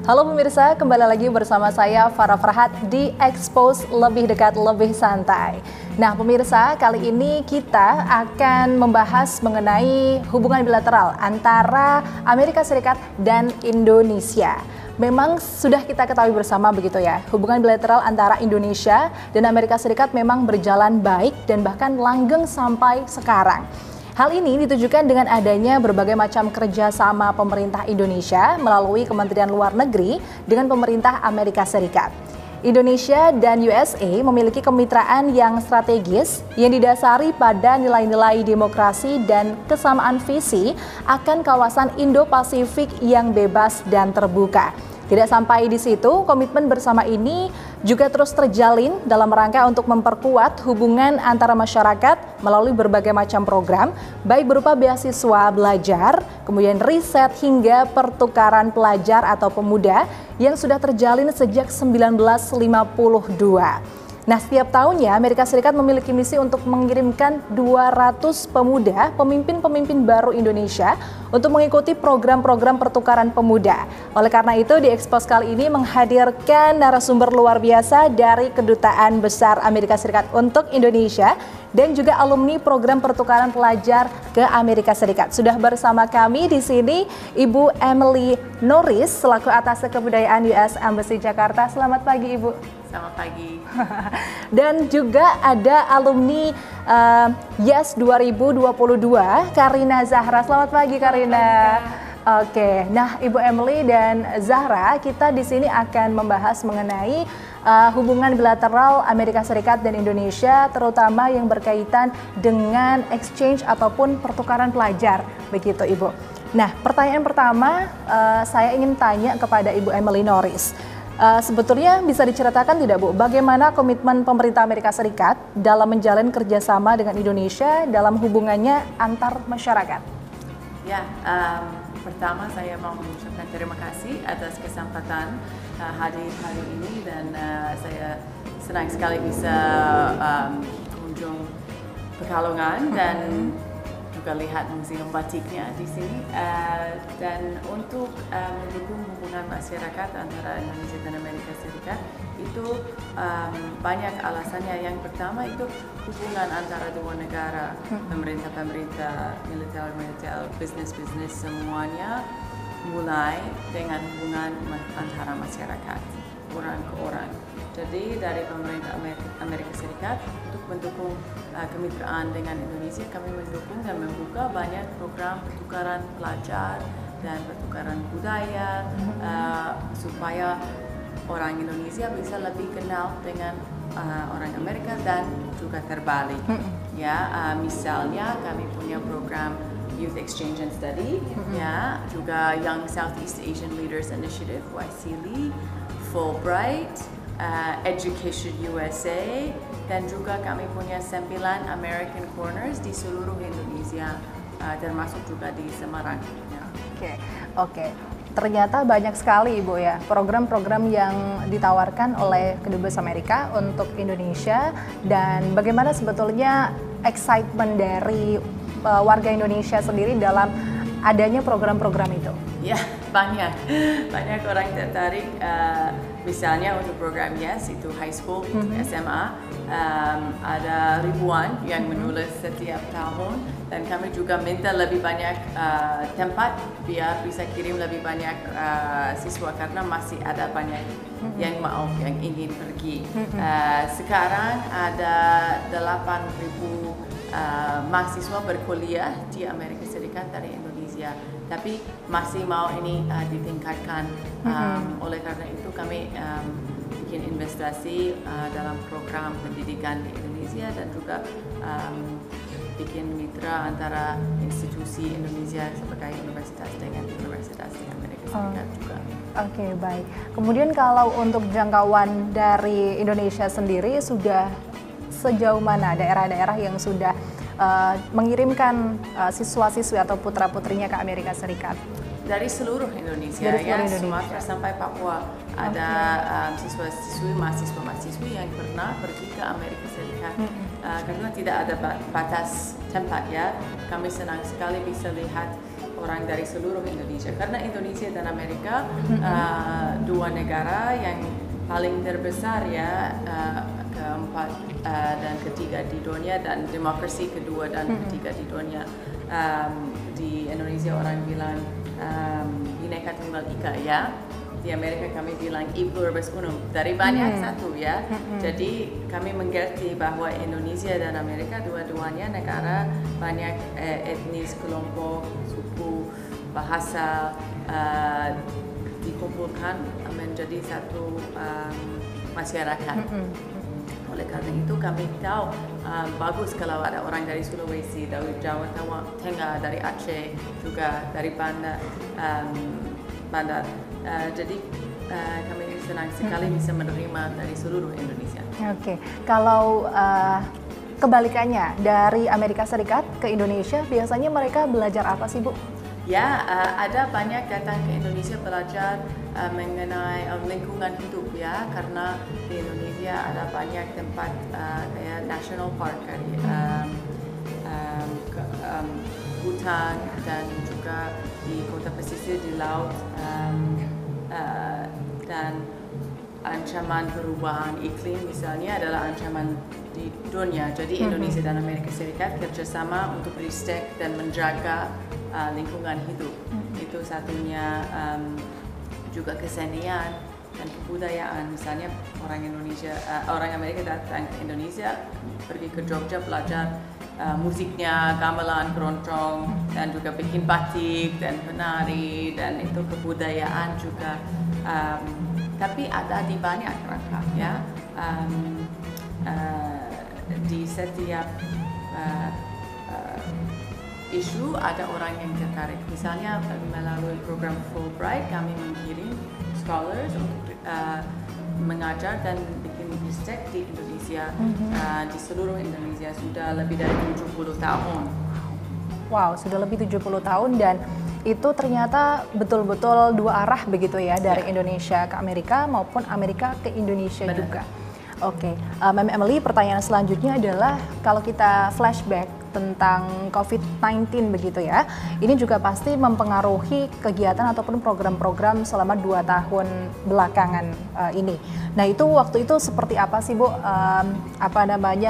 Halo pemirsa, kembali lagi bersama saya Farah Farhat di Expose Lebih Dekat Lebih Santai. Nah pemirsa, kali ini kita akan membahas mengenai hubungan bilateral antara Amerika Serikat dan Indonesia. Memang sudah kita ketahui bersama begitu ya, hubungan bilateral antara Indonesia dan Amerika Serikat memang berjalan baik dan bahkan langgeng sampai sekarang. Hal ini ditujukan dengan adanya berbagai macam kerjasama pemerintah Indonesia melalui Kementerian Luar Negeri dengan pemerintah Amerika Serikat. Indonesia dan USA memiliki kemitraan yang strategis yang didasari pada nilai-nilai demokrasi dan kesamaan visi akan kawasan Indo-Pasifik yang bebas dan terbuka. Tidak sampai di situ, komitmen bersama ini juga terus terjalin dalam rangka untuk memperkuat hubungan antara masyarakat melalui berbagai macam program, baik berupa beasiswa belajar, kemudian riset hingga pertukaran pelajar atau pemuda yang sudah terjalin sejak 1952. Nah, setiap tahunnya Amerika Serikat memiliki misi untuk mengirimkan 200 pemuda, pemimpin-pemimpin baru Indonesia untuk mengikuti program-program pertukaran pemuda. Oleh karena itu, di Expose kali ini menghadirkan narasumber luar biasa dari Kedutaan Besar Amerika Serikat untuk Indonesia dan juga alumni program pertukaran pelajar ke Amerika Serikat. Sudah bersama kami di sini Ibu Emily Norris selaku Atasé Kebudayaan US Embassy Jakarta. Selamat pagi, Ibu. Selamat pagi. Dan juga ada alumni YES 2022, Karina Zahra. Selamat pagi, Karina. Oke, nah Ibu Emily dan Zahra, kita di sini akan membahas mengenai hubungan bilateral Amerika Serikat dan Indonesia, terutama yang berkaitan dengan exchange ataupun pertukaran pelajar, begitu Ibu. Nah, pertanyaan pertama saya ingin tanya kepada Ibu Emily Norris. Sebetulnya bisa diceritakan tidak Bu, bagaimana komitmen pemerintah Amerika Serikat dalam menjalin kerjasama dengan Indonesia dalam hubungannya antar masyarakat? Ya, pertama saya mau mengucapkan terima kasih atas kesempatan hadir hari ini dan saya senang sekali bisa kunjung Pekalongan dan juga lihat museum batiknya di sini dan untuk mendukung hubungan masyarakat antara Indonesia dan Amerika Serikat itu banyak alasannya. Yang pertama itu hubungan antara dua negara, pemerintah-pemerintah, militer-militer, bisnis-bisnis semuanya mulai dengan hubungan antara masyarakat, orang ke orang. Jadi dari pemerintah Amerika Serikat untuk mendukung kemitraan dengan Indonesia, kami mendukung dan membuka banyak program pertukaran pelajar dan pertukaran budaya supaya orang Indonesia bisa lebih kenal dengan orang Amerika dan juga terbalik. Ya, misalnya kami punya program Youth Exchange and Study, ya, juga Young Southeast Asian Leaders Initiative (YSEALI), Fulbright, Education USA, dan juga kami punya 9 American Corners di seluruh Indonesia, termasuk juga di Semarang. Ya. Oke. Ternyata banyak sekali Ibu ya program-program yang ditawarkan oleh Kedubes Amerika untuk Indonesia, dan bagaimana sebetulnya excitement dari warga Indonesia sendiri dalam adanya program-program itu? Ya, banyak orang tertarik. Misalnya untuk program YES itu high school, SMA, ada ribuan yang menulis setiap tahun dan kami juga minta lebih banyak tempat biar bisa kirim lebih banyak siswa karena masih ada banyak yang ingin pergi. Sekarang ada 8.000 mahasiswa berkuliah di Amerika Serikat dari Indonesia, tapi masih mau ini ditingkatkan. Oleh karena itu kami bikin investasi dalam program pendidikan di Indonesia dan juga bikin mitra antara institusi Indonesia sebagai universitas dengan universitas di Amerika Serikat juga. Oke, baik. Kemudian kalau untuk jangkauan dari Indonesia sendiri sudah sejauh mana daerah-daerah yang sudah mengirimkan siswa-siswi atau putra-putrinya ke Amerika Serikat? Dari seluruh Indonesia, Sumatera sampai Papua ada siswa-siswi, mahasiswa-mahasiswi yang pernah pergi ke Amerika Serikat. karena tidak ada batas tempat ya. Kami senang sekali bisa lihat orang dari seluruh Indonesia, karena Indonesia dan Amerika dua negara yang paling terbesar ya, keempat dan ketiga di dunia, dan demokrasi kedua dan ketiga di dunia. Di Indonesia orang bilang Bhinneka Tunggal Ika ya. Di Amerika kami bilang E pluribus unum, dari banyak satu ya. Jadi kami mengerti bahwa Indonesia dan Amerika dua-duanya negara banyak etnis, kelompok, suku, bahasa dikumpulkan menjadi satu masyarakat. Oleh karena itu kami tahu bagus kalau ada orang dari Sulawesi, dari Jawa Tengah, dari Aceh, juga dari Banda. Jadi kami senang sekali bisa menerima dari seluruh Indonesia. Oke, kalau kebalikannya dari Amerika Serikat ke Indonesia, biasanya mereka belajar apa sih Bu? Ya, ada banyak datang ke Indonesia belajar mengenai lingkungan hidup ya, karena di Indonesia ada banyak tempat kayak National Park, hutan, dan juga di kota pesisir di laut, dan ancaman perubahan iklim misalnya adalah ancaman di dunia. Jadi Indonesia dan Amerika Serikat kerjasama untuk riset dan menjaga lingkungan hidup. Itu satunya. Juga kesenian dan kebudayaan, misalnya orang Amerika datang ke Indonesia, pergi ke Jogja belajar musiknya, gamelan, keroncong, dan juga bikin batik dan penari, dan itu kebudayaan juga. Tapi ada di banyak rangka ya. Di setiap isu ada orang yang tertarik. Misalnya melalui program Fulbright kami mengirim scholars untuk mengajar dan bikin riset di Indonesia, di seluruh Indonesia sudah lebih dari 70 tahun. Wow, sudah lebih 70 tahun, dan itu ternyata betul-betul dua arah begitu ya, dari Indonesia ke Amerika maupun Amerika ke Indonesia. Benar. Juga. Oke, Ma'am Emily, pertanyaan selanjutnya adalah kalau kita flashback tentang COVID-19 begitu ya, ini juga pasti mempengaruhi kegiatan ataupun program-program selama 2 tahun belakangan ini. Nah itu waktu itu seperti apa sih Bu,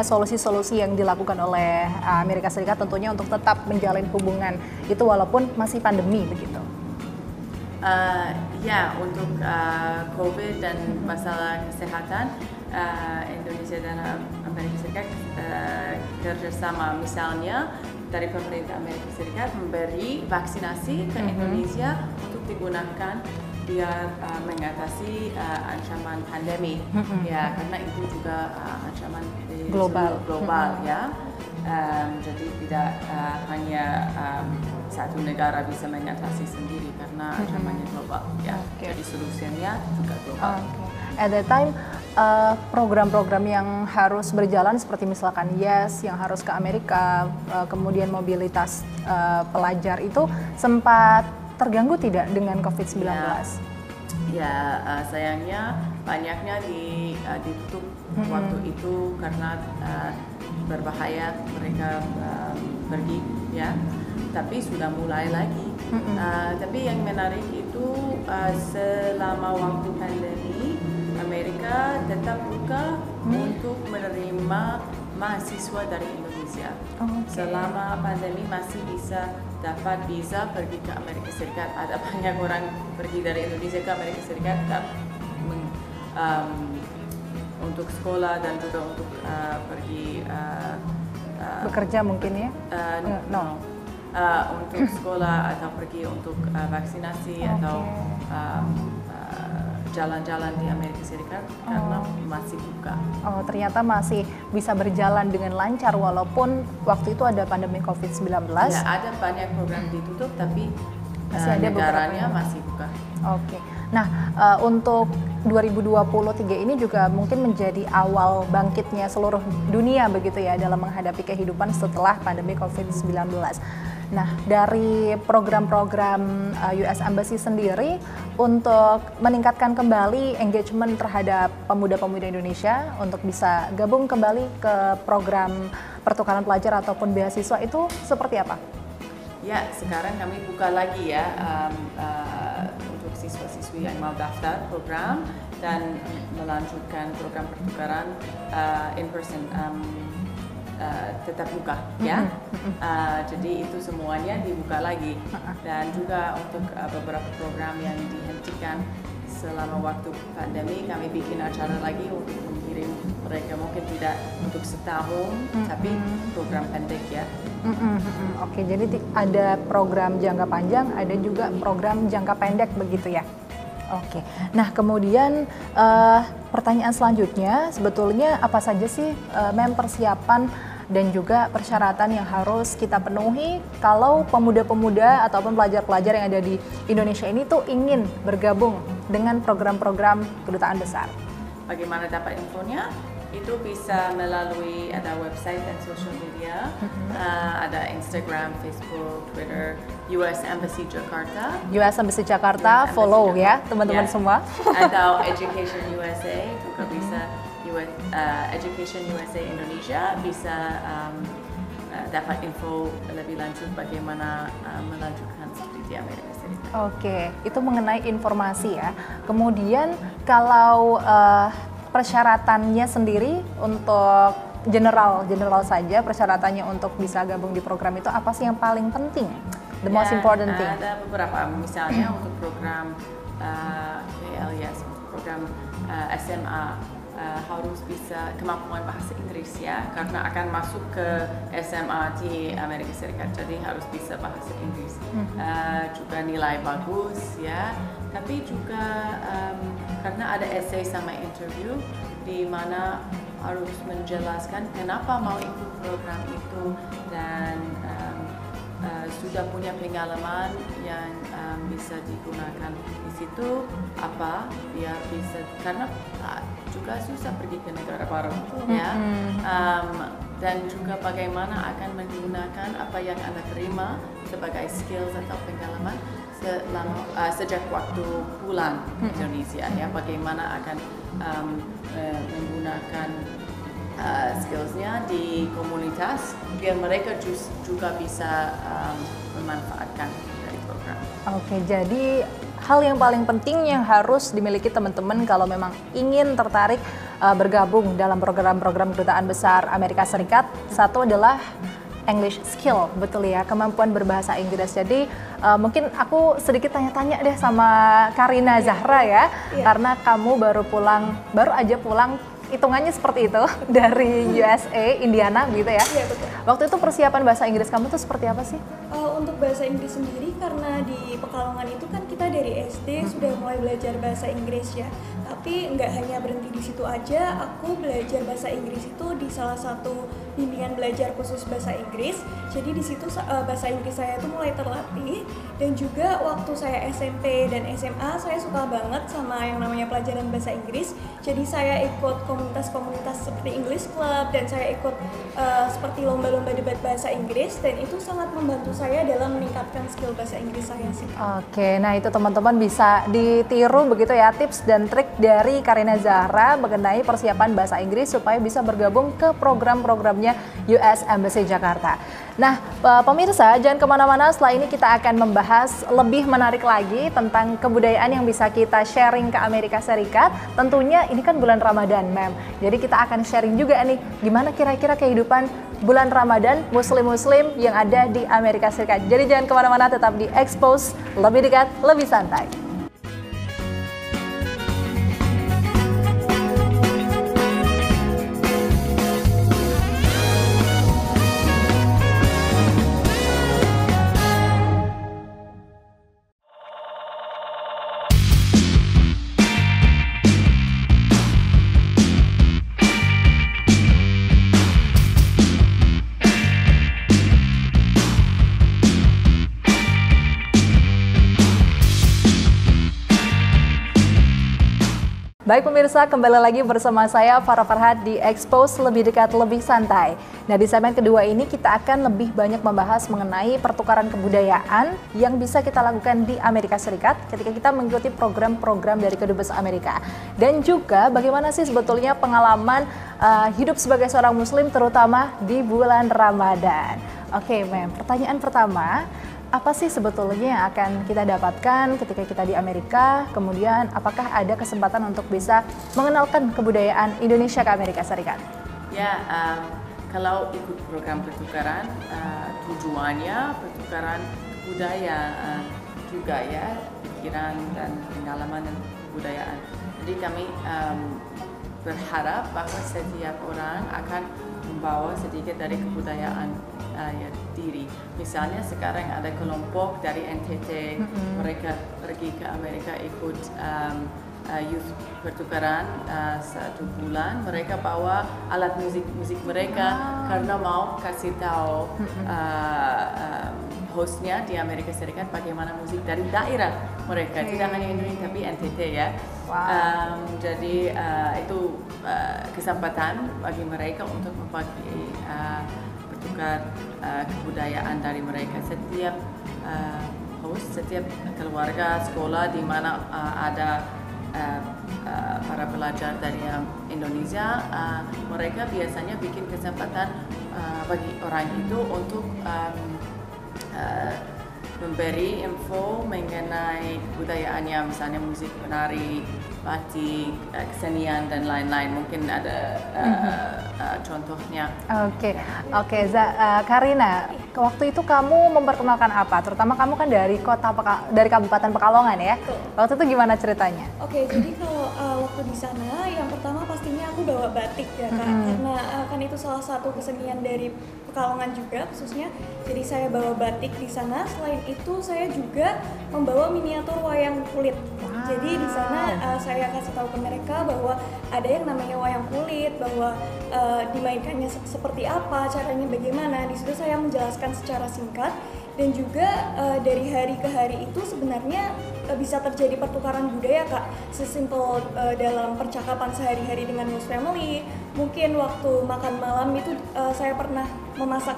solusi-solusi yang dilakukan oleh Amerika Serikat tentunya untuk tetap menjalin hubungan itu walaupun masih pandemi begitu? Ya, untuk COVID dan masalah kesehatan, Indonesia dan Amerika Serikat kerjasama, misalnya dari pemerintah Amerika Serikat memberi vaksinasi ke Indonesia untuk digunakan biar mengatasi ancaman pandemi ya, karena itu juga ancaman global ya. Jadi tidak hanya satu negara bisa mengatasi sendiri karena ancamannya global ya. Jadi solusinya juga global. At that time program-program yang harus berjalan seperti misalkan YES yang harus ke Amerika, kemudian mobilitas pelajar itu sempat terganggu tidak dengan COVID-19? Ya, sayangnya banyaknya ditutup waktu itu karena berbahaya mereka pergi ya. Tapi sudah mulai lagi. Tapi yang menarik itu selama waktu pandemi Amerika tetap buka untuk menerima mahasiswa dari Indonesia. Selama pandemi masih bisa dapat visa pergi ke Amerika Serikat. Ada banyak orang pergi dari Indonesia ke Amerika Serikat untuk sekolah dan juga untuk pergi bekerja mungkin ya? Untuk sekolah atau pergi untuk vaksinasi atau jalan-jalan di Amerika Serikat karena masih buka. Ternyata masih bisa berjalan dengan lancar walaupun waktu itu ada pandemi COVID-19. Ya, ada banyak program ditutup tapi masih ada negaranya masih buka. Nah, untuk 2023 ini juga mungkin menjadi awal bangkitnya seluruh dunia begitu ya dalam menghadapi kehidupan setelah pandemi COVID-19. Nah, dari program-program US Embassy sendiri untuk meningkatkan kembali engagement terhadap pemuda-pemuda Indonesia untuk bisa gabung kembali ke program pertukaran pelajar ataupun beasiswa itu seperti apa? Ya, sekarang kami buka lagi ya untuk siswa-siswi yang mau daftar program dan melanjutkan program pertukaran in person. Tetap buka ya, jadi itu semuanya dibuka lagi dan juga untuk beberapa program yang dihentikan selama waktu pandemi kami bikin acara lagi untuk mengirim mereka mungkin tidak untuk setahun tapi program pendek ya. Oke, jadi ada program jangka panjang, ada juga program jangka pendek begitu ya. Oke, nah kemudian pertanyaan selanjutnya sebetulnya apa saja sih persiapan dan juga persyaratan yang harus kita penuhi kalau pemuda-pemuda ataupun pelajar-pelajar yang ada di Indonesia ini tuh ingin bergabung dengan program-program kedutaan besar. Bagaimana dapat infonya? Itu bisa melalui ada website dan social media, ada Instagram, Facebook, Twitter, US Embassy Jakarta. US Embassy Jakarta, follow ya teman-teman semua. Atau Education USA juga bisa. Education USA Indonesia bisa dapat info lebih lanjut bagaimana melanjutkan studi di Amerika Serikat. Oke, itu mengenai informasi ya. Kemudian kalau persyaratannya sendiri untuk general saja, persyaratannya untuk bisa gabung di program itu apa sih yang paling penting? The most important thing. Ada beberapa, misalnya untuk program KLS, program SMA. Harus bisa kemampuan bahasa Inggris ya, karena akan masuk ke SMA di Amerika Serikat, jadi harus bisa bahasa Inggris. Juga nilai bagus ya, tapi juga karena ada essay sama interview di mana harus menjelaskan kenapa mau ikut program itu dan sudah punya pengalaman yang bisa digunakan di situ apa biar bisa, karena juga susah pergi ke negara baru ya, dan juga bagaimana akan menggunakan apa yang Anda terima sebagai skills atau pengalaman sejak waktu pulang ke Indonesia ya, bagaimana akan menggunakan skillsnya di komunitas biar mereka juga bisa memanfaatkan dari program. Oke, jadi hal yang paling penting yang harus dimiliki teman-teman kalau memang ingin tertarik bergabung dalam program-program kedutaan besar Amerika Serikat, satu adalah English skill, betul ya, kemampuan berbahasa Inggris. Jadi mungkin aku sedikit tanya-tanya deh sama Karina Zahra ya, karena kamu baru aja pulang hitungannya seperti itu dari USA, Indiana gitu ya. Iya, betul. Waktu itu persiapan bahasa Inggris kamu tuh seperti apa sih? Untuk bahasa Inggris sendiri, karena di Pekalongan itu kan kita dari SD sudah mulai belajar bahasa Inggris ya. Tapi nggak hanya berhenti di situ aja, aku belajar bahasa Inggris itu di salah satu bimbingan belajar khusus bahasa Inggris. Jadi di situ bahasa Inggris saya itu mulai terlatih, dan juga waktu saya SMP dan SMA saya suka banget sama yang namanya pelajaran bahasa Inggris. Jadi saya ikut komunitas-komunitas seperti English Club, dan saya ikut seperti lomba-lomba debat bahasa Inggris, dan itu sangat membantu saya dalam meningkatkan skill bahasa Inggris saya sih. Oke, nah itu teman-teman bisa ditiru begitu ya tips dan trik dari Karina Zahra mengenai persiapan bahasa Inggris supaya bisa bergabung ke program-programnya US Embassy Jakarta. Nah, pemirsa jangan kemana-mana, setelah ini kita akan membahas lebih menarik lagi tentang kebudayaan yang bisa kita sharing ke Amerika Serikat. Tentunya ini kan bulan Ramadan, Mem. Jadi kita akan sharing juga nih, gimana kira-kira kehidupan bulan Ramadan Muslim-Muslim yang ada di Amerika Serikat. Jadi jangan kemana-mana, tetap di Expose, lebih dekat, lebih santai. Baik pemirsa, kembali lagi bersama saya Farah Farhat di Expose Lebih Dekat Lebih Santai. Nah, di segmen kedua ini kita akan lebih banyak membahas mengenai pertukaran kebudayaan yang bisa kita lakukan di Amerika Serikat ketika kita mengikuti program-program dari Kedubes Amerika. Dan juga bagaimana sih sebetulnya pengalaman hidup sebagai seorang muslim terutama di bulan Ramadan. Oke, Mem, pertanyaan pertama, apa sih sebetulnya yang akan kita dapatkan ketika kita di Amerika? Kemudian apakah ada kesempatan untuk bisa mengenalkan kebudayaan Indonesia ke Amerika Serikat? Ya, kalau ikut program pertukaran, tujuannya pertukaran budaya juga ya, pikiran dan pengalaman dan kebudayaan. Jadi kami berharap bahwa setiap orang akan membawa sedikit dari kebudayaan ya, diri. Misalnya sekarang ada kelompok dari NTT, mereka pergi ke Amerika ikut youth pertukaran 1 bulan. Mereka bawa alat musik mereka karena mau kasih tahu hostnya di Amerika Serikat bagaimana musik dari daerah mereka, tidak hanya Indonesia tapi NTT ya. Jadi itu kesempatan bagi mereka untuk membagi bertukar kebudayaan dari mereka. Setiap host, setiap keluarga, sekolah di mana ada para pelajar dari Indonesia, mereka biasanya bikin kesempatan bagi orang itu untuk memberi info mengenai kebudayaannya, misalnya musik, menari, batik, kesenian dan lain-lain. Mungkin ada contohnya. Oke, Karina, waktu itu kamu memperkenalkan apa? Terutama kamu kan dari dari Kabupaten Pekalongan ya. Betul. Waktu itu gimana ceritanya? Oke, jadi kalau waktu di sana yang pertama pastinya aku bawa batik ya Kak, karena kan itu salah satu kesenian dari Pekalongan juga khususnya. Jadi saya bawa batik di sana. Selain itu saya juga membawa miniatur wayang kulit. Jadi di sana saya kasih tahu ke mereka bahwa ada yang namanya wayang kulit, bahwa dimainkannya seperti apa, caranya bagaimana. Di situ saya menjelaskan secara singkat. Dan juga dari hari ke hari itu sebenarnya bisa terjadi pertukaran budaya Kak. Sesimpel dalam percakapan sehari-hari dengan host family. Mungkin waktu makan malam itu saya pernah memasak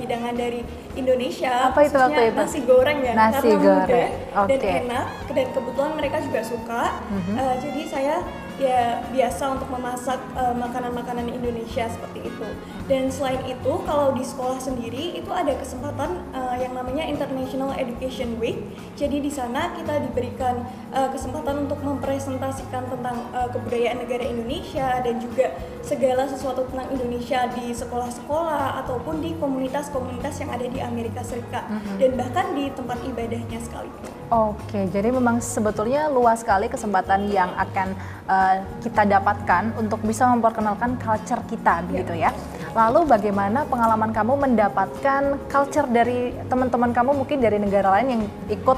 hidangan dari Indonesia. Apa itu waktu itu? Nasi goreng ya, nasi karena goreng. mudah dan enak. Dan kebetulan mereka juga suka. Jadi saya ya biasa untuk memasak makanan-makanan Indonesia seperti itu. Dan selain itu kalau di sekolah sendiri itu ada kesempatan yang namanya International Education Week. Jadi di sana kita diberikan kesempatan untuk mempresentasikan tentang kebudayaan negara Indonesia dan juga segala sesuatu tentang Indonesia di sekolah-sekolah ataupun di komunitas-komunitas yang ada di Amerika Serikat dan bahkan di tempat ibadahnya sekalipun. Oke, jadi memang sebetulnya luas sekali kesempatan yang akan kita dapatkan untuk bisa memperkenalkan culture kita, begitu ya. Lalu bagaimana pengalaman kamu mendapatkan culture dari teman-teman kamu mungkin dari negara lain yang ikut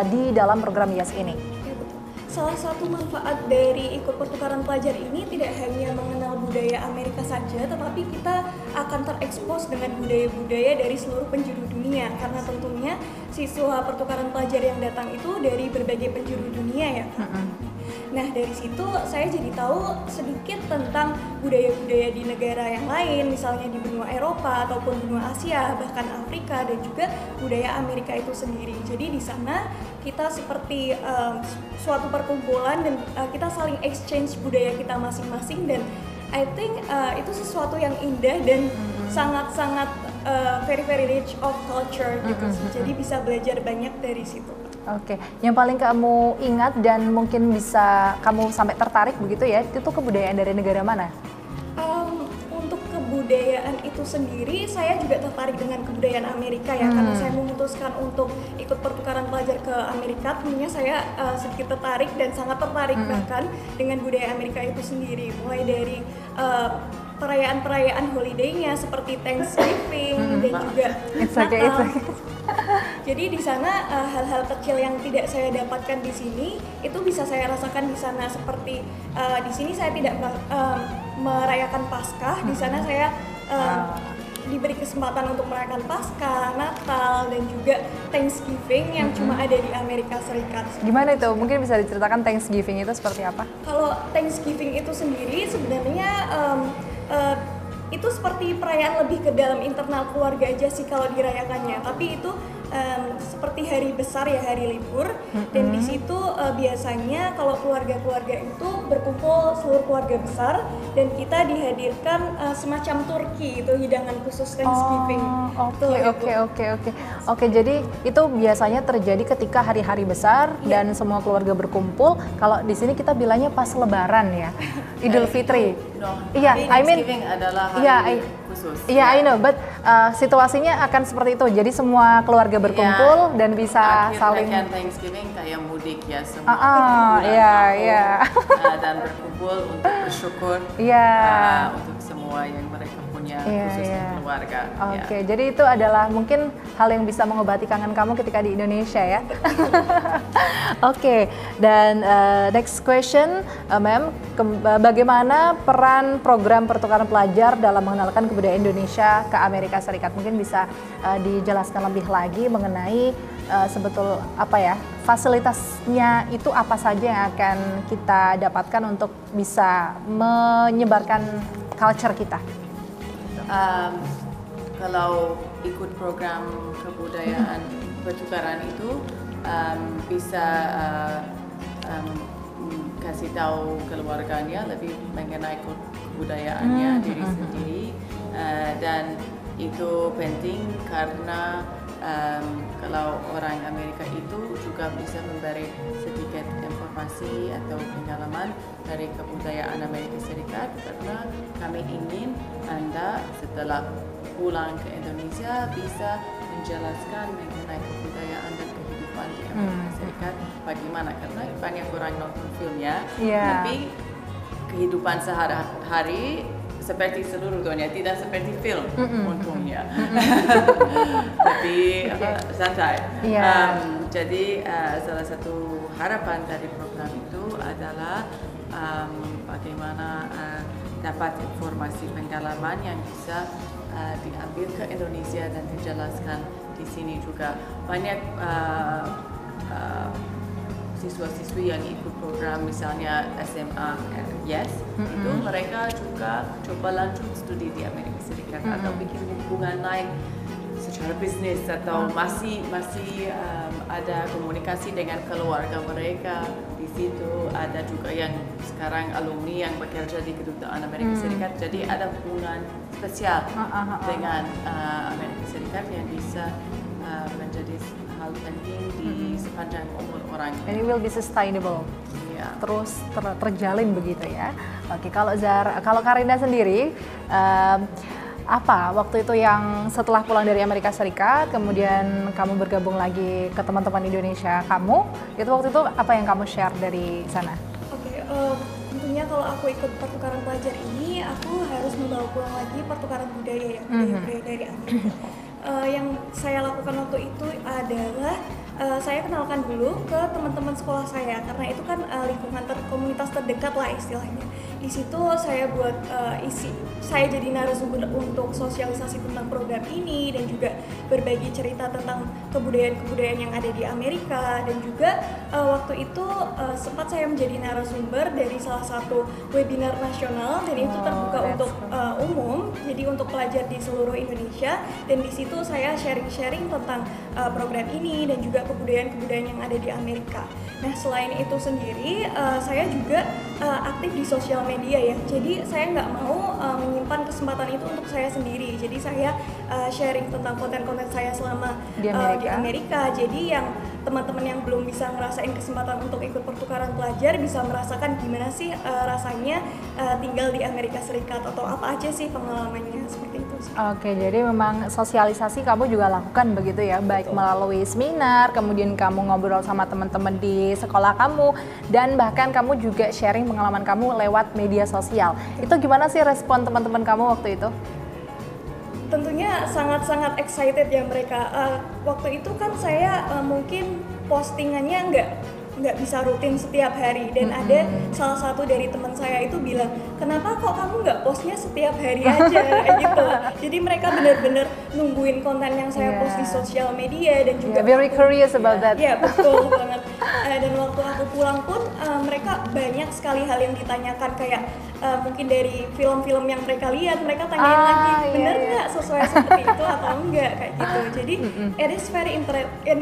di dalam program YES ini? Ya, betul. Salah satu manfaat dari ikut pertukaran pelajar ini tidak hanya mengenal budaya Amerika saja, tetapi kita akan terekspos dengan budaya-budaya dari seluruh penjuru dunia. Karena tentunya siswa pertukaran pelajar yang datang itu dari berbagai penjuru dunia ya. Nah dari situ saya jadi tahu sedikit tentang budaya-budaya di negara yang lain, misalnya di benua Eropa ataupun benua Asia, bahkan Afrika dan juga budaya Amerika itu sendiri. Jadi di sana kita seperti suatu perkumpulan dan kita saling exchange budaya kita masing-masing dan I think itu sesuatu yang indah dan sangat-sangat very rich of culture gitu. Jadi bisa belajar banyak dari situ. Oke, yang paling kamu ingat dan mungkin bisa kamu sampai tertarik begitu ya, itu kebudayaan dari negara mana? Untuk kebudayaan itu sendiri, saya juga tertarik dengan kebudayaan Amerika ya, karena saya memutuskan untuk ikut pertukaran pelajar ke Amerika. Tentunya saya sedikit tertarik dan sangat tertarik bahkan dengan budaya Amerika itu sendiri, mulai dari perayaan-perayaan holiday-nya seperti Thanksgiving dan juga Natal. Jadi di sana hal-hal kecil yang tidak saya dapatkan di sini itu bisa saya rasakan di sana, seperti di sini saya tidak merayakan Paskah, di sana saya diberi kesempatan untuk merayakan Paskah, Natal, dan juga Thanksgiving yang cuma ada di Amerika Serikat. Gimana itu? Mungkin bisa diceritakan Thanksgiving itu seperti apa? Kalau Thanksgiving itu sendiri sebenarnya itu seperti perayaan lebih ke dalam internal keluarga aja sih kalau dirayakannya. Tapi itu seperti hari besar ya, hari libur. Dan di situ biasanya kalau keluarga-keluarga itu berkumpul seluruh keluarga besar dan kita dihadirkan semacam turki itu hidangan khusus Thanksgiving. Oke, jadi itu biasanya terjadi ketika hari-hari besar dan semua keluarga berkumpul. Kalau di sini kita bilangnya pas Lebaran ya, Idul Fitri. Iya, Thanksgiving adalah hari khusus. Iya, I know, but situasinya akan seperti itu. Jadi semua keluarga berkumpul dan bisa saling. Akhir Thanksgiving kayak mudik ya, semua dan berkumpul untuk bersyukur untuk semua yang mereka punya khususnya keluarga. Oke, jadi itu adalah mungkin hal yang bisa mengobati kangen kamu ketika di Indonesia ya. Oke, dan next question, ma'am, bagaimana peran program pertukaran pelajar dalam mengenalkan kebudayaan Indonesia ke Amerika Serikat? Mungkin bisa dijelaskan lebih lagi mengenai sebetul apa ya, fasilitasnya itu apa saja yang akan kita dapatkan untuk bisa menyebarkan culture kita? Kalau ikut program kebudayaan pertukaran itu bisa kasih tahu keluarganya lebih mengenai kebudayaannya diri sendiri, dan itu penting karena kalau orang Amerika itu juga bisa memberi sedikit informasi atau pengalaman dari kebudayaan Amerika Serikat, karena kami ingin Anda setelah pulang ke Indonesia bisa menjelaskan mengenai kebudayaan dan kehidupan di Amerika Serikat bagaimana, karena banyak orang nonton filmnya, tapi kehidupan sehari-hari seperti seluruh dunia, tidak seperti film untungnya. Tapi santai. Jadi salah satu harapan dari program itu adalah bagaimana dapat informasi pengalaman yang bisa diambil ke Indonesia dan dijelaskan di sini juga. Banyak siswa-siswi yang ikut program misalnya SMA itu mereka juga coba lanjut studi di Amerika Serikat atau bikin hubungan lain secara bisnis atau masih ada komunikasi dengan keluarga mereka di situ. Ada juga yang sekarang alumni yang bekerja di kedutaan Amerika Serikat, jadi ada hubungan spesial dengan Amerika Serikat yang bisa menjadi hal penting di sepanjang umur orang. And it will be sustainable. Terus terjalin begitu ya. Oke, kalau Karinda sendiri, apa waktu itu yang setelah pulang dari Amerika Serikat, kemudian kamu bergabung lagi ke teman-teman Indonesia kamu, itu waktu itu apa yang kamu share dari sana? Oke, tentunya kalau aku ikut pertukaran pelajar ini, aku harus membawa pulang lagi pertukaran budaya ya, budaya dari Amerika. Yang saya lakukan waktu itu adalah saya kenalkan dulu ke teman-teman sekolah saya, karena itu kan lingkungan komunitas terdekat lah istilahnya. Di situ saya buat saya jadi narasumber untuk sosialisasi tentang program ini dan juga berbagi cerita tentang kebudayaan-kebudayaan yang ada di Amerika, dan juga waktu itu sempat saya menjadi narasumber dari salah satu webinar nasional, dan itu terbuka untuk umum, jadi untuk pelajar di seluruh Indonesia. Dan di situ saya sharing-sharing tentang program ini dan juga kebudayaan-kebudayaan yang ada di Amerika. Nah, selain itu sendiri, saya juga aktif di sosial media ya. Jadi saya nggak mau menyimpan kesempatan itu untuk saya sendiri. Jadi saya sharing tentang konten-konten saya selama di Amerika. Jadi yang teman-teman yang belum bisa ngerasain kesempatan untuk ikut pertukaran pelajar bisa merasakan gimana sih rasanya tinggal di Amerika Serikat, atau apa aja sih pengalamannya, seperti itu sih. Oke, jadi memang sosialisasi kamu juga lakukan begitu ya, baik melalui seminar, kemudian kamu ngobrol sama teman-teman di sekolah kamu, dan bahkan kamu juga sharing pengalaman kamu lewat media sosial. Itu gimana sih respon teman-teman kamu waktu itu? Tentunya sangat-sangat excited ya mereka. Waktu itu kan saya mungkin postingannya nggak bisa rutin setiap hari. Dan ada salah satu dari teman saya itu bilang, kenapa kok kamu nggak postnya setiap hari aja gitu. Jadi mereka benar-benar nungguin konten yang saya post di sosial media dan juga very curious about that. Ya betul banget. Dan waktu aku pulang pun mereka banyak sekali hal yang ditanyakan, kayak mungkin dari film-film yang mereka lihat, mereka tanyain lagi bener nggak sesuai seperti itu atau enggak kayak gitu. Jadi it is very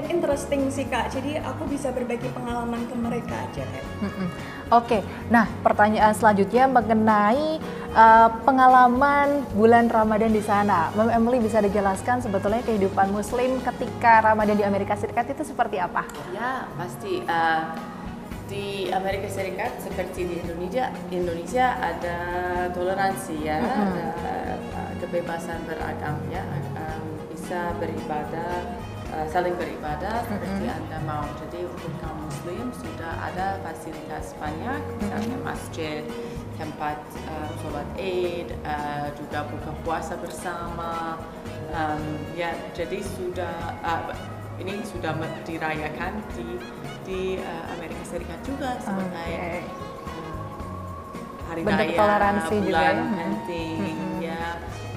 interesting sih Kak. Jadi aku bisa berbagi pengalaman ke mereka aja kayak. Oke, nah pertanyaan selanjutnya mengenai pengalaman bulan Ramadan di sana. Mama Emily bisa dijelaskan sebetulnya kehidupan Muslim ketika Ramadan di Amerika Serikat itu seperti apa? Ya pasti. Di Amerika Serikat seperti di Indonesia ada toleransi ya, ada kebebasan beragama ya, bisa beribadah, saling beribadah seperti Anda mau. Jadi untuk kaum Muslim sudah ada fasilitas banyak, misalnya masjid, tempat sholat Id, juga buka puasa bersama. Ya, jadi ini sudah dirayakan di Amerika Serikat juga sebagai hari bentuk raya, toleransi bulan juga ya. penting ya.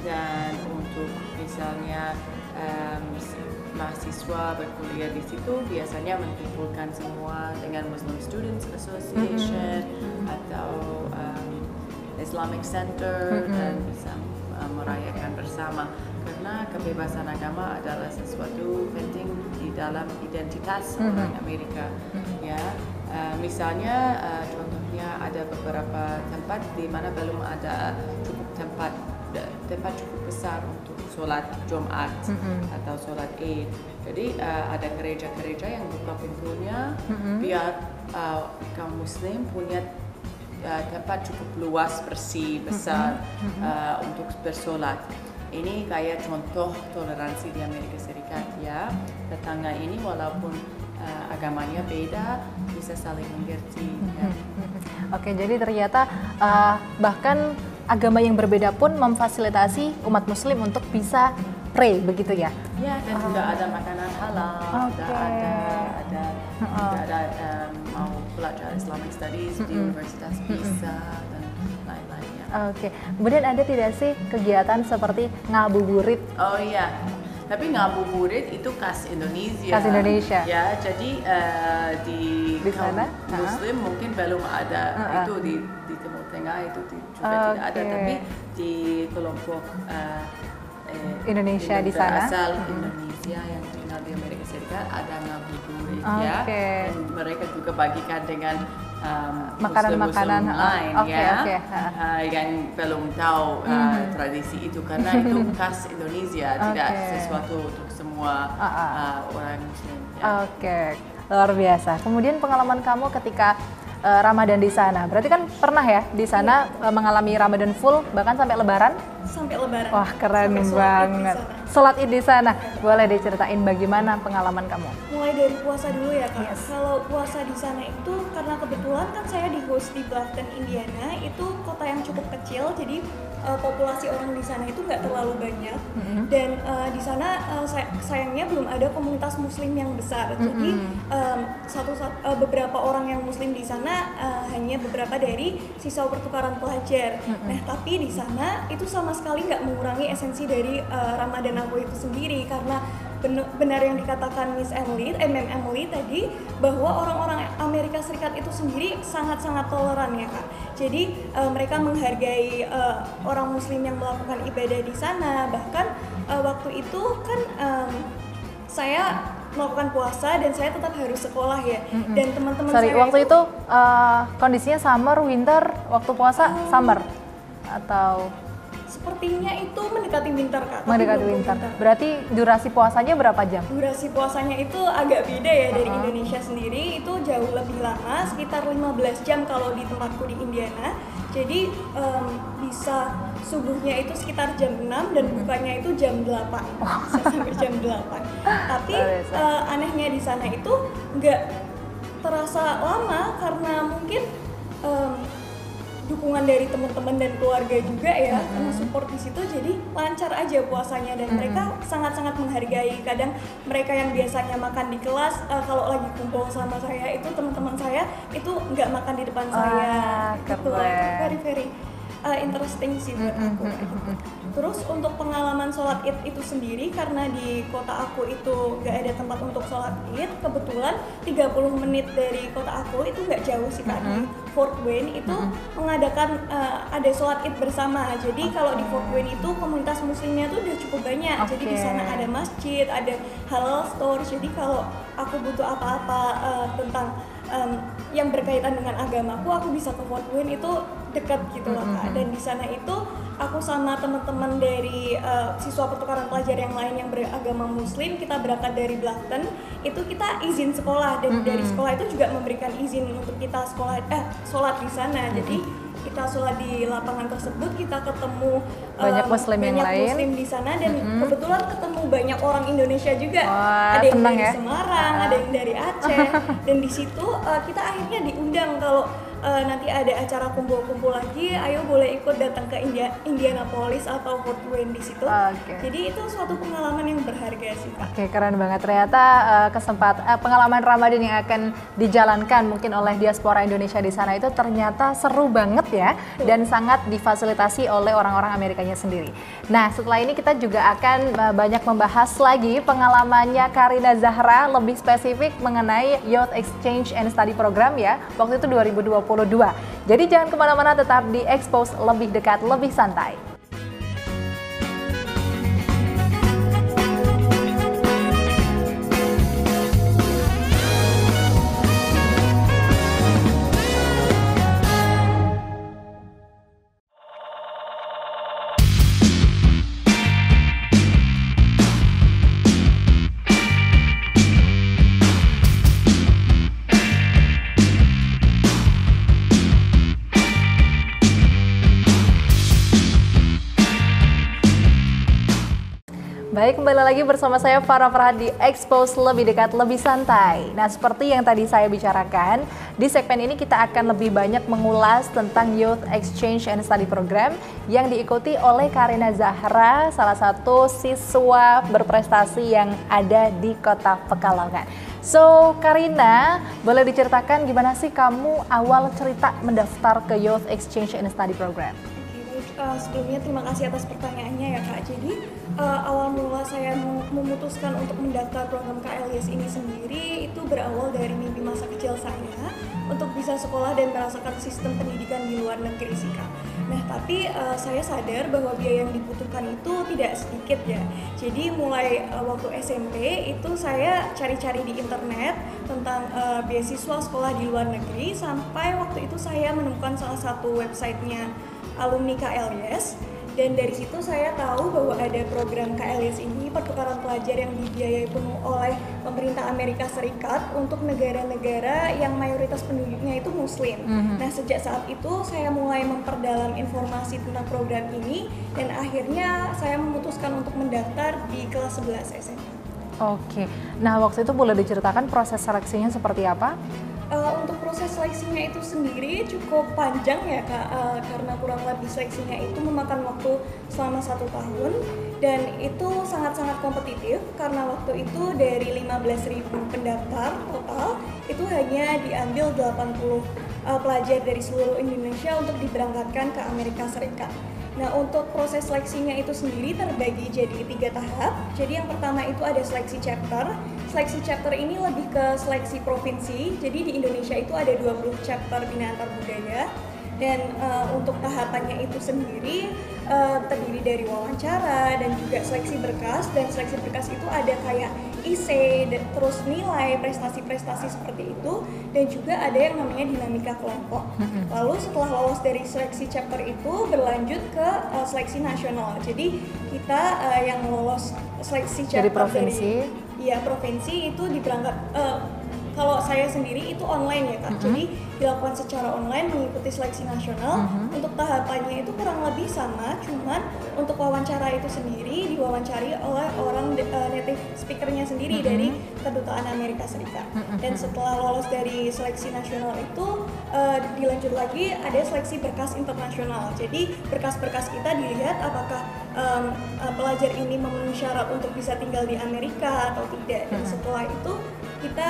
Dan untuk misalnya mahasiswa berkuliah di situ biasanya mengumpulkan semua dengan Muslim Students Association atau Islamic Center dan bisa merayakan bersama, karena kebebasan agama adalah sesuatu penting di dalam identitas orang Amerika ya. Misalnya contohnya ada beberapa tempat di mana belum ada cukup tempat cukup besar untuk sholat Jumat atau sholat Id. Jadi ada gereja-gereja yang buka pintunya biar kaum Muslim punya tempat cukup luas, bersih, besar untuk bersolat. Ini kayak contoh toleransi di Amerika Serikat ya. Tetangga ini walaupun agamanya beda bisa saling mengerti. Ya. Oke, jadi ternyata bahkan agama yang berbeda pun memfasilitasi umat Muslim untuk bisa pray begitu ya? Ya, dan juga ada makanan halal, juga ada mau belajar Islamic Studies di universitas bisa dan lain-lainnya. Oke, kemudian ada tidak sih kegiatan seperti ngabuburit? Oh iya, tapi ngabuburit itu khas Indonesia. Khas Indonesia. Ya, jadi di sana Muslim mungkin belum ada itu di Timur Tengah itu juga tidak ada, tapi di kelompok Indonesia di sana. Asal Indonesia yang tinggal di Amerika Serikat ada ngabuburit ya. Dan mereka juga bagikan dengan makanan-makanan lain yang belum tahu tradisi itu, karena itu khas Indonesia, tidak sesuatu untuk semua orang Muslim. Ya. Oke, luar biasa. Kemudian pengalaman kamu ketika Ramadan di sana, berarti kan pernah ya di sana mengalami Ramadan full bahkan sampai Lebaran? Sampai Lebaran. Wah keren banget. Sholat Id di sana, boleh diceritain bagaimana pengalaman kamu? Mulai dari puasa dulu ya Kak. Kalau puasa di sana itu karena kebetulan kan saya di host di Bluffton, Indiana, itu kota yang cukup kecil, jadi populasi orang di sana itu nggak terlalu banyak. Dan di sana sayangnya belum ada komunitas Muslim yang besar. Jadi beberapa orang yang Muslim di sana hanya beberapa dari siswa pertukaran pelajar. Nah tapi di sana itu sama sekali nggak mengurangi esensi dari Ramadan aku itu sendiri, karena benar yang dikatakan Miss Emily, Emily tadi, bahwa orang-orang Amerika Serikat itu sendiri sangat-sangat toleran ya Kak. Jadi mereka menghargai orang Muslim yang melakukan ibadah di sana. Bahkan waktu itu kan saya melakukan puasa dan saya tetap harus sekolah ya. Dan teman-teman saya waktu itu kondisinya summer, winter, waktu puasa summer atau? Sepertinya itu mendekati winter Kak. Mendekati winter. Berarti durasi puasanya berapa jam? Durasi puasanya itu agak beda ya dari Indonesia sendiri, itu jauh lebih lama, sekitar 15 jam kalau di tempatku di Indiana. Jadi bisa subuhnya itu sekitar jam 6 dan bukanya itu jam 8. Bisa sampai jam 8. Tapi anehnya di sana itu nggak terasa lama karena mungkin dukungan dari teman-teman dan keluarga juga ya, support di situ, jadi lancar aja puasanya dan mereka sangat-sangat menghargai. Kadang mereka yang biasanya makan di kelas, kalau lagi kumpul sama saya itu teman-teman saya itu nggak makan di depan saya, gitu. Very very interesting sih buat aku. Terus untuk pengalaman sholat id itu sendiri, karena di kota aku itu nggak ada tempat untuk sholat id, kebetulan 30 menit dari kota aku itu nggak jauh sih Kak, di Fort Wayne itu mengadakan ada sholat id bersama. Jadi kalau di Fort Wayne itu komunitas muslimnya tuh udah cukup banyak. Jadi di sana ada masjid, ada halal store. Jadi kalau aku butuh apa-apa tentang yang berkaitan dengan agamaku, aku bisa ke Fort Wayne, itu dekat gitu loh Kak. Dan di sana itu aku sama teman-teman dari siswa pertukaran pelajar yang lain yang beragama muslim, kita berangkat dari Blackton, itu kita izin sekolah, dan dari sekolah itu juga memberikan izin untuk kita sholat di sana. Jadi kita sholat di lapangan tersebut, kita ketemu banyak muslim yang lain di sana, dan kebetulan ketemu banyak orang Indonesia juga. Wah, ada yang dari ya? Semarang, ada yang dari Aceh, dan di situ kita akhirnya diundang kalau nanti ada acara kumpul-kumpul lagi, ayo boleh ikut datang ke Indianapolis atau Fort Wayne di situ. Jadi itu suatu pengalaman yang berharga sih Kak. Oke, keren banget. Ternyata pengalaman Ramadan yang akan dijalankan mungkin oleh diaspora Indonesia di sana itu ternyata seru banget ya, dan sangat difasilitasi oleh orang-orang Amerikanya sendiri. Nah, setelah ini kita juga akan banyak membahas lagi pengalamannya Karina Zahra, lebih spesifik mengenai Youth Exchange and Study Program ya, waktu itu 2022. Jadi jangan kemana-mana, tetap di Expose Lebih Dekat, Lebih Santai. Baik, kembali lagi bersama saya Farah Farhat di Expose Lebih Dekat, Lebih Santai. Nah, seperti yang tadi saya bicarakan, di segmen ini kita akan lebih banyak mengulas tentang Youth Exchange and Study Program yang diikuti oleh Karina Zahra, salah satu siswa berprestasi yang ada di Kota Pekalongan. So, Karina, boleh diceritakan gimana sih kamu awal cerita mendaftar ke Youth Exchange and Study Program? Sebelumnya terima kasih atas pertanyaannya ya Kak. Jadi awal mula saya memutuskan untuk mendaftar program KLIS ini sendiri itu berawal dari mimpi masa kecil saya untuk bisa sekolah dan merasakan sistem pendidikan di luar negeri sih Kak. Nah, tapi saya sadar bahwa biaya yang dibutuhkan itu tidak sedikit ya. Jadi mulai waktu SMP itu saya cari-cari di internet tentang beasiswa sekolah di luar negeri, sampai waktu itu saya menemukan salah satu websitenya alumni KLIS, dan dari situ saya tahu bahwa ada program KLIS ini, pertukaran pelajar yang dibiayai penuh oleh pemerintah Amerika Serikat untuk negara-negara yang mayoritas penduduknya itu muslim. Nah, sejak saat itu saya mulai memperdalam informasi tentang program ini, dan akhirnya saya memutuskan untuk mendaftar di kelas 11 SMA. Oke, nah waktu itu boleh diceritakan proses seleksinya seperti apa? Untuk proses seleksinya itu sendiri cukup panjang ya Kak, karena kurang lebih seleksinya itu memakan waktu selama 1 tahun, dan itu sangat-sangat kompetitif karena waktu itu dari 15.000 pendaftar total itu hanya diambil 80 pelajar dari seluruh Indonesia untuk diberangkatkan ke Amerika Serikat. Nah, untuk proses seleksinya itu sendiri terbagi jadi 3 tahap. Jadi yang pertama itu ada seleksi chapter. Seleksi chapter ini lebih ke seleksi provinsi. Jadi di Indonesia itu ada 20 chapter Bina Antar Budaya. Dan untuk tahapannya itu sendiri terdiri dari wawancara dan juga seleksi berkas. Dan seleksi berkas itu ada kayak IC, terus nilai, prestasi-prestasi seperti itu, dan juga ada yang namanya dinamika kelompok. Lalu setelah lolos dari seleksi chapter itu berlanjut ke seleksi nasional. Jadi kita yang lolos seleksi chapter dari provinsi, provinsi itu kalau saya sendiri itu online ya Kak, jadi dilakukan secara online mengikuti seleksi nasional. Untuk tahapannya itu kurang lebih sama, cuman untuk wawancara itu sendiri diwawancari oleh orang native speakernya sendiri dari Kedutaan Amerika Serikat. Dan setelah lolos dari seleksi nasional itu dilanjut lagi ada seleksi berkas internasional. Jadi berkas-berkas kita dilihat apakah pelajar ini memenuhi syarat untuk bisa tinggal di Amerika atau tidak. Dan setelah itu kita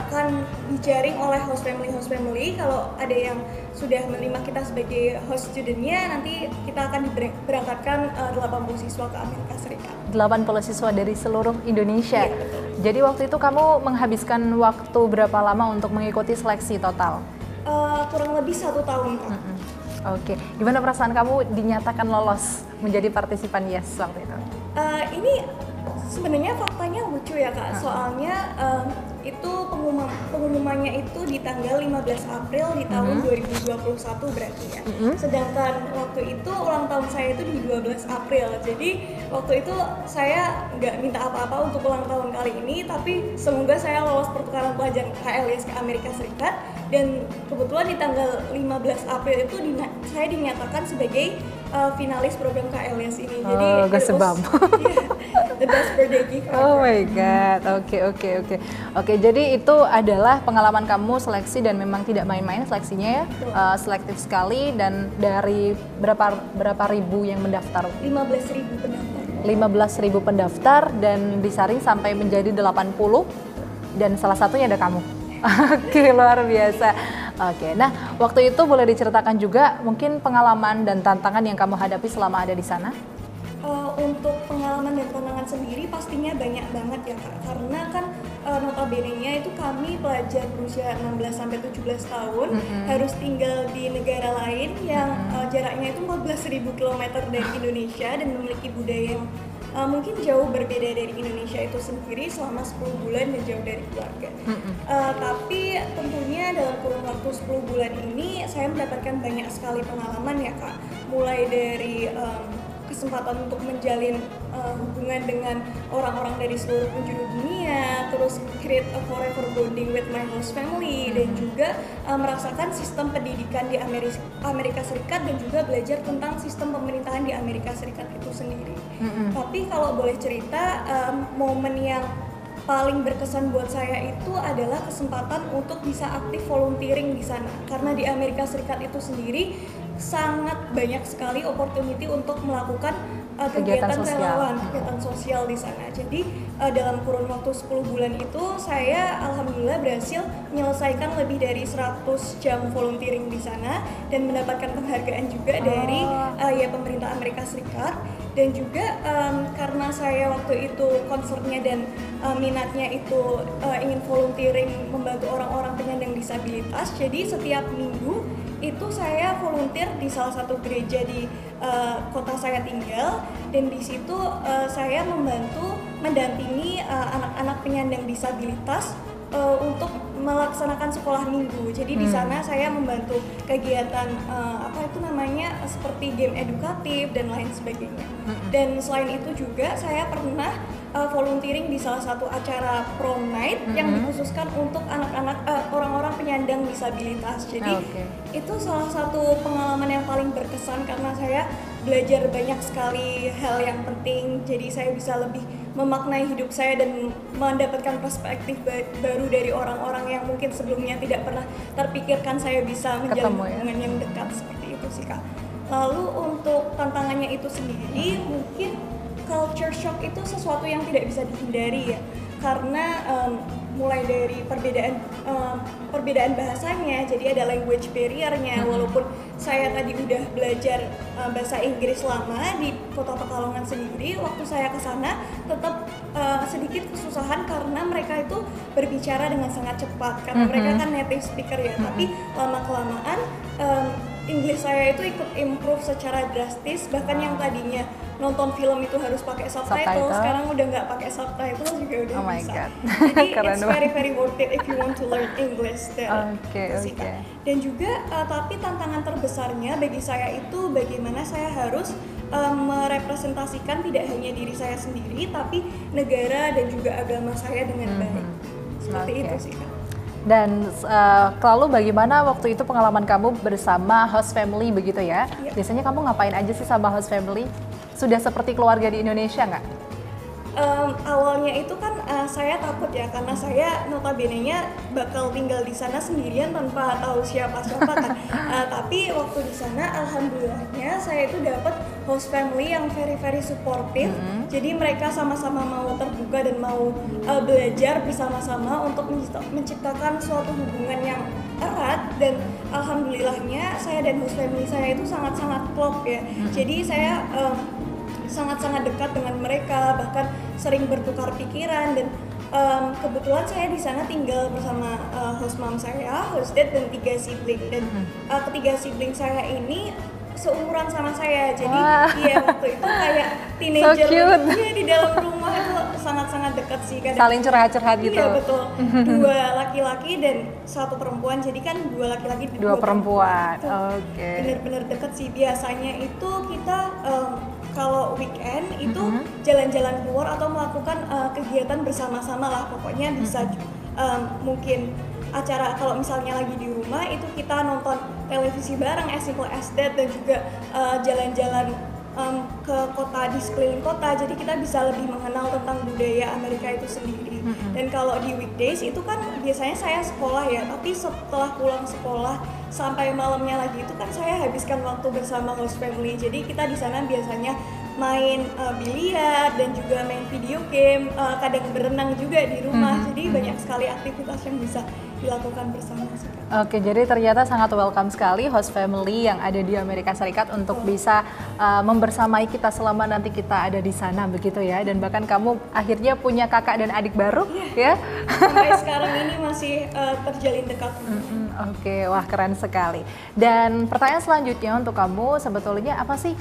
akan dijaring oleh host family. Kalau ada yang sudah menerima kita sebagai host studentnya, nanti kita akan diberangkatkan 80 siswa ke Amerika Serikat. 80 siswa dari seluruh Indonesia. Iya, betul. Jadi waktu itu kamu menghabiskan waktu berapa lama untuk mengikuti seleksi total? Kurang lebih 1 tahun Kak. Oke, gimana perasaan kamu dinyatakan lolos menjadi partisipan YES waktu itu? Ini sebenarnya faktanya lucu ya Kak, soalnya itu pengumumannya itu di tanggal 15 April di tahun 2021 berarti ya. Sedangkan waktu itu ulang tahun saya itu di 12 April. Jadi waktu itu saya nggak minta apa-apa untuk ulang tahun kali ini, tapi semoga saya lolos pertukaran pelajar KLIS ke Amerika Serikat. Dan kebetulan di tanggal 15 April itu saya dinyatakan sebagai finalis program KLIS ini. Jadi sebab. The best birthday gift ever. Oh my god, oke. Jadi itu adalah pengalaman kamu seleksi dan memang tidak main-main seleksinya ya, selektif sekali. Dan dari berapa ribu yang mendaftar? 15.000 pendaftar. 15.000 pendaftar dan disaring sampai menjadi 80 dan salah satunya ada kamu. Oke, luar biasa. Oke, nah waktu itu boleh diceritakan juga mungkin pengalaman dan tantangan yang kamu hadapi selama ada di sana? Untuk pengalaman dan tantangan sendiri pastinya banyak banget ya Kak, karena kan notabene-nya itu kami pelajar berusia 16-17 tahun harus tinggal di negara lain yang jaraknya itu 14.000 km dari Indonesia dan memiliki budaya yang mungkin jauh berbeda dari Indonesia itu sendiri selama 10 bulan dan jauh dari keluarga. Tapi tentunya dalam kurun waktu 10 bulan ini saya mendapatkan banyak sekali pengalaman ya Kak, mulai dari kesempatan untuk menjalin hubungan dengan orang-orang dari seluruh penjuru dunia, terus create a forever bonding with my host family, dan juga merasakan sistem pendidikan di Amerika Serikat dan juga belajar tentang sistem pemerintahan di Amerika Serikat itu sendiri. Tapi kalau boleh cerita, momen yang paling berkesan buat saya itu adalah kesempatan untuk bisa aktif volunteering di sana, karena di Amerika Serikat itu sendiri sangat banyak sekali opportunity untuk melakukan kegiatan relawan, kegiatan sosial di sana. Jadi dalam kurun waktu 10 bulan itu saya alhamdulillah berhasil menyelesaikan lebih dari 100 jam volunteering di sana dan mendapatkan penghargaan juga dari pemerintah Amerika Serikat. Dan juga karena saya waktu itu concernnya dan minatnya itu ingin volunteering membantu orang-orang penyandang disabilitas, jadi setiap minggu itu saya volunteer di salah satu gereja di kota saya tinggal, dan di situ saya mendampingi anak-anak penyandang disabilitas untuk melaksanakan sekolah minggu. Jadi di sana saya membantu kegiatan seperti game edukatif dan lain sebagainya. Dan selain itu juga saya pernah volunteering di salah satu acara prom night yang dikhususkan untuk anak-anak orang-orang penyandang disabilitas. Jadi itu salah satu pengalaman yang paling berkesan karena saya belajar banyak sekali hal yang penting. Jadi saya bisa lebih memaknai hidup saya dan mendapatkan perspektif baru dari orang-orang yang mungkin sebelumnya tidak pernah terpikirkan saya bisa menjalin hubungan yang dekat seperti itu sih Kak. Lalu untuk tantangannya itu sendiri, mungkin culture shock itu sesuatu yang tidak bisa dihindari ya, karena mulai dari perbedaan bahasanya, jadi ada language barrier-nya. Walaupun saya tadi udah belajar bahasa Inggris lama di Kota Pekalongan sendiri, waktu saya ke sana tetap sedikit kesusahan karena mereka itu berbicara dengan sangat cepat karena mereka kan native speaker ya. Tapi lama-kelamaan English saya itu ikut improve secara drastis, bahkan yang tadinya nonton film itu harus pakai subtitle, sekarang udah nggak pakai subtitle juga udah bisa. Jadi it's very worth it if you want to learn English there. Dan juga tapi tantangan terbesarnya bagi saya itu bagaimana saya harus merepresentasikan tidak hanya diri saya sendiri tapi negara dan juga agama saya dengan baik. Seperti itu sih Kak. Dan lalu bagaimana waktu itu pengalaman kamu bersama host family begitu ya? Biasanya kamu ngapain aja sih sama host family? Sudah seperti keluarga di Indonesia nggak? Awalnya itu kan saya takut ya, karena saya notabene-nya bakal tinggal di sana sendirian tanpa tahu siapa-siapa kan. Tapi waktu di sana alhamdulillahnya saya itu dapat host family yang very supportive. Jadi mereka sama-sama mau terbuka dan mau belajar bersama-sama untuk menciptakan suatu hubungan yang erat, dan alhamdulillahnya saya dan host family saya itu sangat-sangat klop ya. Jadi saya sangat-sangat dekat dengan mereka, bahkan sering bertukar pikiran, dan kebetulan saya di sana tinggal bersama host mom saya, host dad, dan 3 sibling, dan ketiga sibling saya ini seumuran sama saya, jadi iya waktu itu kayak teenager, iya di dalam rumah itu sangat-sangat dekat sih, saling curhat-curhat gitu. Iya betul, 2 laki-laki dan 1 perempuan, jadi kan 2 laki-laki 2 perempuan. Oke. Bener-bener deket sih. Biasanya itu kita kalau weekend itu jalan-jalan keluar atau melakukan kegiatan bersama-sama lah, pokoknya bisa mungkin acara, kalau misalnya lagi di rumah itu kita nonton televisi bareng as simple as that, dan juga jalan-jalan ke kota, di sekeliling kota, jadi kita bisa lebih mengenal tentang budaya Amerika itu sendiri. Dan kalau di weekdays itu kan biasanya saya sekolah ya, tapi setelah pulang sekolah sampai malamnya lagi itu kan saya habiskan waktu bersama host family. Jadi kita di sana biasanya main biliar dan juga main video game, kadang berenang juga di rumah. Jadi banyak sekali aktivitas yang bisa dilakukan bersama. Oke, jadi ternyata sangat welcome sekali host family yang ada di Amerika Serikat untuk bisa membersamai kita selama nanti kita ada di sana begitu ya. Dan bahkan kamu akhirnya punya kakak dan adik baru ya. Sampai sekarang ini masih terjalin dekat. Oke, wah keren sekali. Dan pertanyaan selanjutnya untuk kamu, sebetulnya apa sih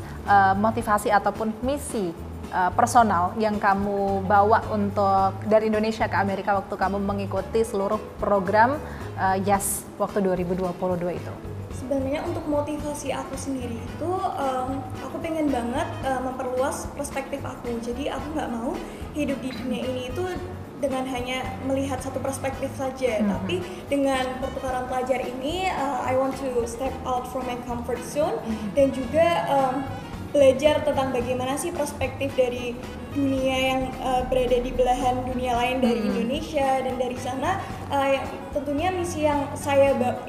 motivasi ataupun misi personal yang kamu bawa untuk dari Indonesia ke Amerika waktu kamu mengikuti seluruh program YES waktu 2022 itu? Sebenarnya untuk motivasi aku sendiri itu aku pengen banget memperluas perspektif aku. Jadi aku nggak mau hidup di dunia ini itu dengan hanya melihat satu perspektif saja, tapi dengan pertukaran pelajar ini I want to step out from my comfort zone dan juga belajar tentang bagaimana sih perspektif dari dunia yang berada di belahan dunia lain dari Indonesia, dan dari sana tentunya misi yang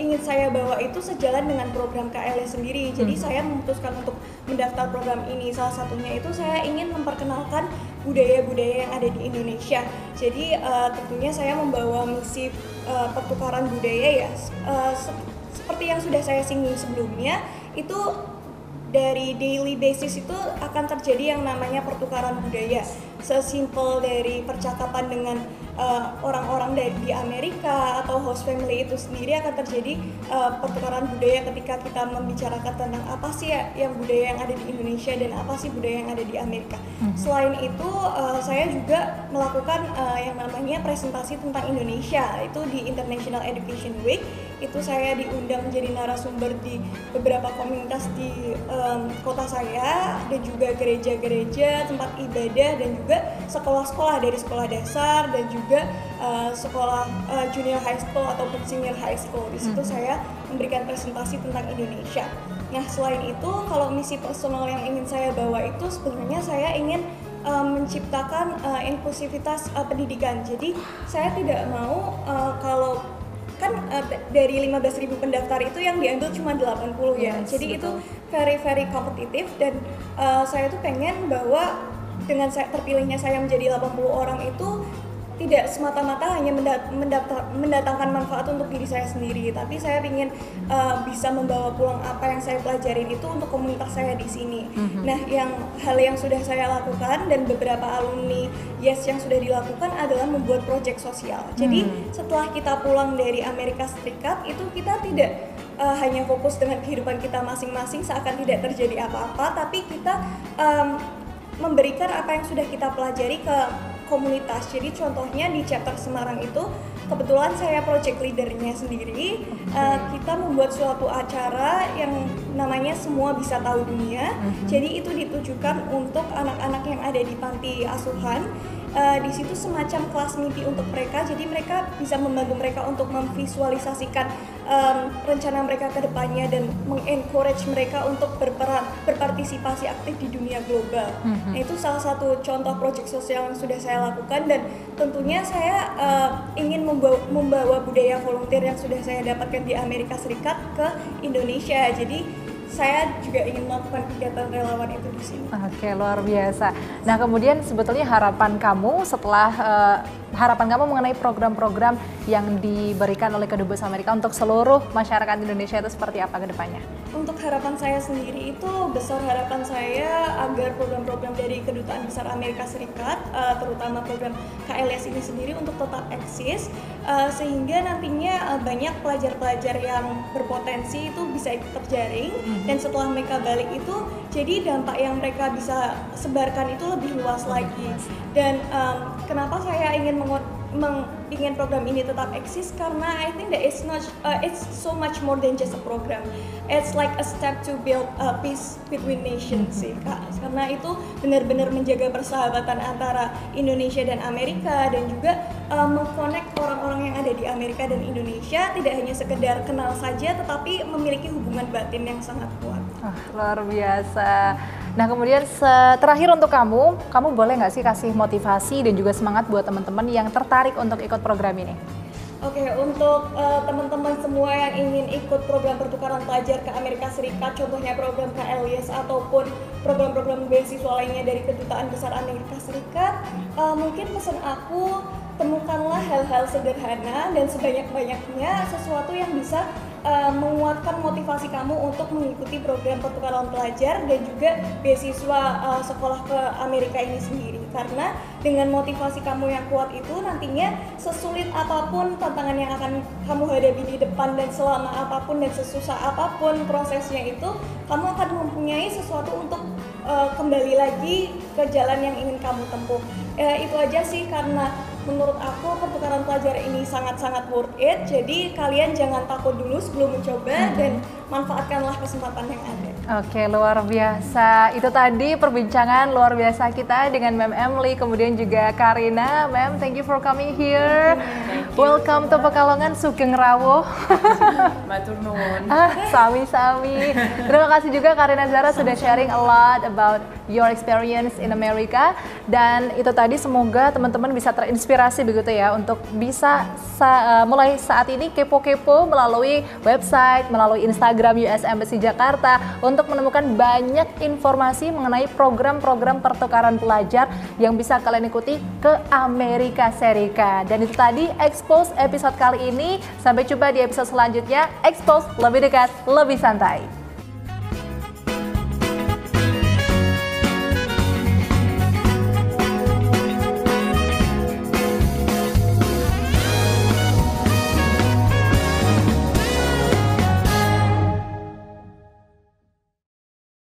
ingin saya bawa itu sejalan dengan program KLE sendiri. Jadi saya memutuskan untuk mendaftar program ini, salah satunya itu saya ingin memperkenalkan budaya-budaya yang ada di Indonesia. Jadi tentunya saya membawa misi pertukaran budaya ya, seperti yang sudah saya singgung sebelumnya, itu dari daily basis itu akan terjadi yang namanya pertukaran budaya. Sesimpel dari percakapan dengan orang-orang di Amerika atau host family itu sendiri akan terjadi pertukaran budaya ketika kita membicarakan tentang apa sih yang budaya yang ada di Indonesia dan apa sih budaya yang ada di Amerika. Selain itu saya juga melakukan yang namanya presentasi tentang Indonesia, itu di International Education Week. Itu saya diundang menjadi narasumber di beberapa komunitas di kota saya, dan juga gereja-gereja, tempat ibadah, dan juga sekolah-sekolah dari sekolah dasar dan juga sekolah junior high school ataupun senior high school. Di situ saya memberikan presentasi tentang Indonesia. Nah, selain itu kalau misi personal yang ingin saya bawa itu sebenarnya saya ingin menciptakan inklusivitas pendidikan. Jadi saya tidak mau kalau kan dari 15.000 pendaftar itu yang diambil cuma 80 ya. Jadi betul. Itu very kompetitif, dan saya tuh pengen bahwa dengan terpilihnya saya menjadi 80 orang itu tidak semata-mata hanya mendatangkan manfaat untuk diri saya sendiri, tapi saya ingin bisa membawa pulang apa yang saya pelajarin itu untuk komunitas saya di sini. Nah, hal yang sudah saya lakukan dan beberapa alumni YES yang sudah dilakukan adalah membuat proyek sosial. Jadi setelah kita pulang dari Amerika Serikat itu kita tidak hanya fokus dengan kehidupan kita masing-masing seakan tidak terjadi apa-apa, tapi kita memberikan apa yang sudah kita pelajari ke komunitas. Jadi contohnya di chapter Semarang itu kebetulan saya project leadernya sendiri. Kita membuat suatu acara yang namanya Semua Bisa Tahu Dunia. Jadi itu ditujukan untuk anak-anak yang ada di panti asuhan di situ semacam kelas mimpi untuk mereka, jadi mereka bisa membantu mereka untuk memvisualisasikan rencana mereka ke depannya dan mengencourage mereka untuk berpartisipasi aktif di dunia global. Nah, itu salah satu contoh proyek sosial yang sudah saya lakukan, dan tentunya saya ingin membawa budaya volunteer yang sudah saya dapatkan di Amerika Serikat ke Indonesia. Jadi saya juga ingin melakukan kegiatan relawan itu di sini. Oke, luar biasa. Nah, kemudian sebetulnya harapan kamu setelah harapan kamu mengenai program-program yang diberikan oleh Kedubes Amerika untuk seluruh masyarakat Indonesia itu seperti apa ke depannya? Untuk harapan saya sendiri itu besar harapan saya agar program-program dari Kedutaan Besar Amerika Serikat, terutama program KLS ini sendiri untuk tetap eksis, sehingga nantinya banyak pelajar-pelajar yang berpotensi itu bisa ikut terjaring, dan setelah mereka balik itu jadi dampak yang mereka bisa sebarkan itu lebih luas lagi. Dan kenapa saya ingin ingin program ini tetap eksis, karena I think that it's so much more than just a program. It's like a step to build peace between nations sih, Kak. Karena itu benar-benar menjaga persahabatan antara Indonesia dan Amerika, dan juga mengconnect orang-orang yang ada di Amerika dan Indonesia, tidak hanya sekedar kenal saja tetapi memiliki hubungan batin yang sangat kuat. Luar biasa. Nah, kemudian terakhir untuk kamu boleh nggak sih kasih motivasi dan juga semangat buat teman-teman yang tertarik untuk ikut program ini? Oke, untuk teman-teman semua yang ingin ikut program pertukaran pelajar ke Amerika Serikat, contohnya program KLS ataupun program-program beasiswa lainnya dari Kedutaan Besar Amerika Serikat, mungkin pesan aku, temukanlah hal-hal sederhana dan sebanyak-banyaknya sesuatu yang bisa menguatkan motivasi kamu untuk mengikuti program pertukaran pelajar dan juga beasiswa sekolah ke Amerika ini sendiri. Karena dengan motivasi kamu yang kuat itu, nantinya sesulit apapun tantangan yang akan kamu hadapi di depan, dan selama apapun dan sesusah apapun prosesnya itu, kamu akan mempunyai sesuatu untuk kembali lagi ke jalan yang ingin kamu tempuh. Itu aja sih, karena menurut aku pertukaran pelajar ini sangat-sangat worth it. Jadi kalian jangan takut dulu sebelum mencoba, dan manfaatkanlah kesempatan yang ada. Oke, luar biasa. Itu tadi perbincangan luar biasa kita dengan Mem Emily, kemudian juga Karina. Mem, thank you for coming here. Welcome to Pekalongan, Sugeng Rawuh. Matur nuwun. Sami-sami. Terima kasih juga Karina Zara sudah sharing a lot about your experience in America. Dan itu tadi, semoga teman-teman bisa terinspirasi begitu ya, untuk bisa mulai saat ini kepo-kepo melalui website, melalui Instagram US Embassy Jakarta, untuk menemukan banyak informasi mengenai program-program pertukaran pelajar yang bisa kalian ikuti ke Amerika Serikat. Dan itu tadi Expose episode kali ini. Sampai jumpa di episode selanjutnya. Expose lebih dekat, lebih santai.